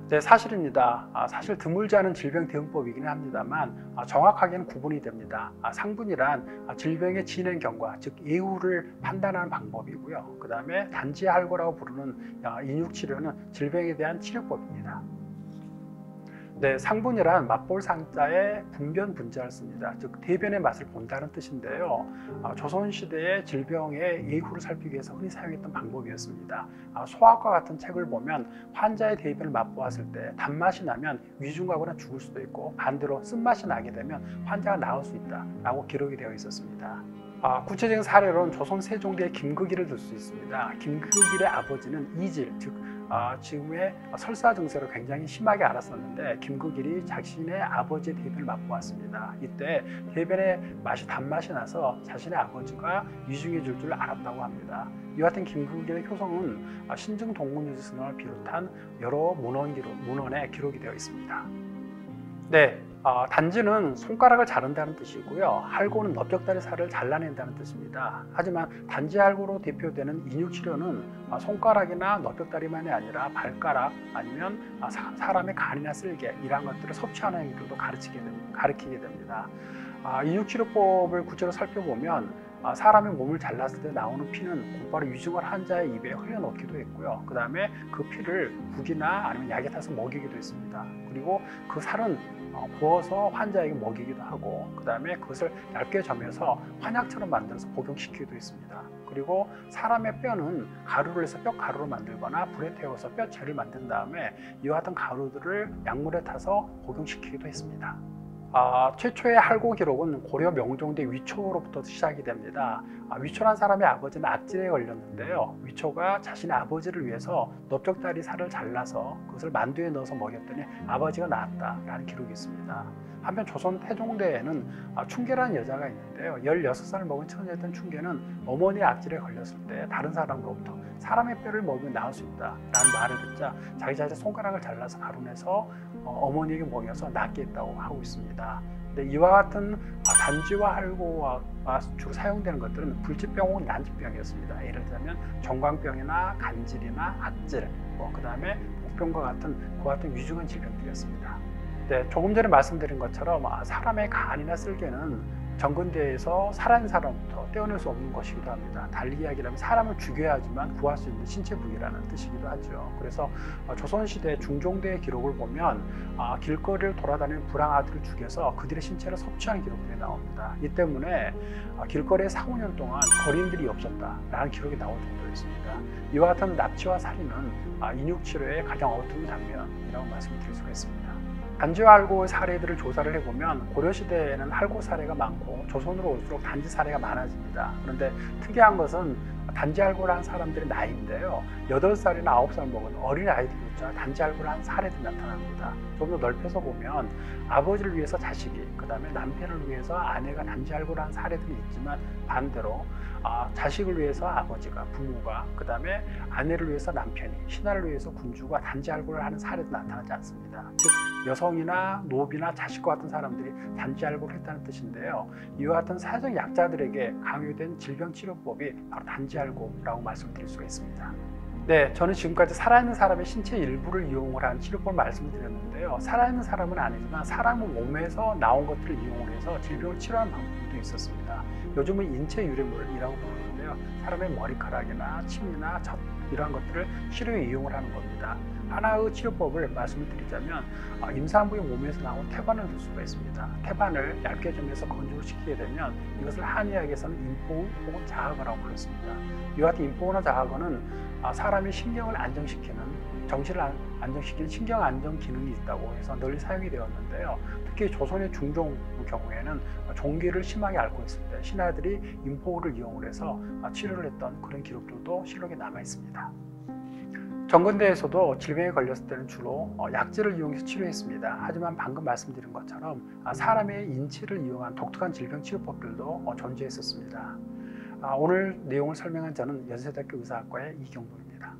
네, 사실입니다. 사실 드물지 않은 질병 대응법이긴 합니다만 정확하게는 구분이 됩니다. 상분이란 질병의 진행 경과, 즉 예후를 판단하는 방법이고요. 그 다음에 단지할고라고 부르는 인육치료는 질병에 대한 치료법입니다. 네, 상분이란 맛볼 상자에 분변 분자를 씁니다. 즉 대변의 맛을 본다는 뜻인데요. 조선시대의 질병의 예후를 살피기 위해서 흔히 사용했던 방법이었습니다. 소학과 같은 책을 보면 환자의 대변을 맛보았을 때 단맛이 나면 위중하거나 죽을 수도 있고, 반대로 쓴맛이 나게 되면 환자가 나을 수 있다라고 기록이 되어 있었습니다. 구체적인 사례로는 조선 세종대의 김극일을 들 수 있습니다. 김극일의 아버지는 이질, 즉 지금의 설사 증세로 굉장히 심하게 앓았었는데, 김극일이 자신의 아버지의 대변을 맛보았습니다. 이때 대변의 맛이 단맛이 나서 자신의 아버지가 위중해질 줄 알았다고 합니다. 이와 같은 김극일의 효성은 신증동문유지선을 비롯한 여러 문헌에 기록이 되어 있습니다. 네, 단지는 손가락을 자른다는 뜻이고요. 할고는 넙적다리 살을 잘라낸다는 뜻입니다. 하지만 단지할고로 대표되는 인육치료는 손가락이나 넙적다리만이 아니라 발가락, 아니면 사람의 간이나 쓸개, 이러한 것들을 섭취하는 행위들도 가리키게 됩니다. 인육치료법을 구체로 살펴보면 사람의 몸을 잘랐을 때 나오는 피는 곧바로 위중한 환자의 입에 흘려넣기도 했고요. 그 다음에 그 피를 국이나 아니면 약에 타서 먹이기도 했습니다. 그리고 그 살은 구워서 환자에게 먹이기도 하고, 그 다음에 그것을 얇게 점여서 환약처럼 만들어서 복용시키기도 했습니다. 그리고 사람의 뼈는 가루를 해서 뼈 가루로 만들거나 불에 태워서 뼈채를 만든 다음에 이와 같은 가루들을 약물에 타서 복용시키기도 했습니다. 최초의 할고 기록은 고려 명종대 위초로부터 시작이 됩니다. 위초란 사람의 아버지는 악질에 걸렸는데요. 위초가 자신의 아버지를 위해서 넙적다리 살을 잘라서 그것을 만두에 넣어서 먹였더니 아버지가 나았다라는 기록이 있습니다. 한편 조선 태종대에는 춘계라는 여자가 있는데요. 16살을 먹은 처녀였던 춘계는 어머니의 악질에 걸렸을 때 다른 사람으로부터 사람의 뼈를 먹으면 나을 수 있다라는 말을 듣자 자기 자신의 손가락을 잘라서 가루내서 어머니에게 먹여서 낫게 했다고 하고 있습니다. 근데 이와 같은 단지와 할고와 주로 사용되는 것들은 불치병 혹은 난치병이었습니다. 예를 들면 정광병이나 간질이나 악질, 그 다음에 복병과 같은 그와 같은 위중한 질병들이었습니다. 네, 조금 전에 말씀드린 것처럼 사람의 간이나 쓸개는 정근대에서 살아있는 사람부터 떼어낼 수 없는 것이기도 합니다. 달리 이야기하면 사람을 죽여야 하지만 구할 수 있는 신체 부위라는 뜻이기도 하죠. 그래서 조선시대 중종대의 기록을 보면 길거리를 돌아다니는 불황아들을 죽여서 그들의 신체를 섭취하는 기록들이 나옵니다. 이 때문에 길거리에 4, 5년 동안 거리인들이 없었다라는 기록이 나올 정도였습니다. 이와 같은 납치와 살인은 인육치료의 가장 어두운 단면이라고 말씀드릴 수가 있습니다. 단지와 할고의 사례들을 조사를 해보면 고려시대에는 할고 사례가 많고 조선으로 올수록 단지 사례가 많아집니다. 그런데 특이한 것은 단지 할고를 한 사람들의 나이인데요. 8살이나 9살 먹은 어린아이들조차 단지 할고를 한 사례들이 나타납니다. 좀 더 넓혀서 보면 아버지를 위해서 자식이, 그 다음에 남편을 위해서 아내가 단지 할고를 한 사례들이 있지만, 반대로 자식을 위해서 아버지가, 부모가, 그 다음에 아내를 위해서 남편이, 신하를 위해서 군주가 단지 할고를 하는 사례도 나타나지 않습니다. 즉 여성이나 노비나 자식과 같은 사람들이 단지 할고를 했다는 뜻인데요. 이와 같은 사회적 약자들에게 강요된 질병치료법이 바로 단지 할고라고 말씀드릴 수가 있습니다. 네, 저는 지금까지 살아있는 사람의 신체 일부를 이용을 한 치료법을 말씀을 드렸는데요. 살아있는 사람은 아니지만 사람의 몸에서 나온 것들을 이용을 해서 질병을 치료하는 방법도 있었습니다. 요즘은 인체 유래물이라고 부르는데요. 사람의 머리카락이나 침이나 젖, 이러한 것들을 치료에 이용을 하는 겁니다. 하나의 치료법을 말씀을 드리자면 임산부의 몸에서 나온 태반을 줄 수가 있습니다. 태반을 얇게 점여서 건조를 시키게 되면 이것을 한의학에서는 인포 혹은 자학어라고 불렀습니다. 이와 같은 인포나 자학어는 사람의 심경을 안정시키는, 정신을 안정시키는 신경 안정 기능이 있다고 해서 널리 사용이 되었는데요. 특히 조선의 중종 경우에는 종기를 심하게 앓고 있을 때 신하들이 인포를 이용을 해서 치료를 했던 그런 기록들도 실록에 남아 있습니다. 정근대에서도 질병에 걸렸을 때는 주로 약재를 이용해서 치료했습니다. 하지만 방금 말씀드린 것처럼 사람의 인체를 이용한 독특한 질병 치료법들도 존재했었습니다. 오늘 내용을 설명한 저는 연세대학교 의사학과의 이경도입니다.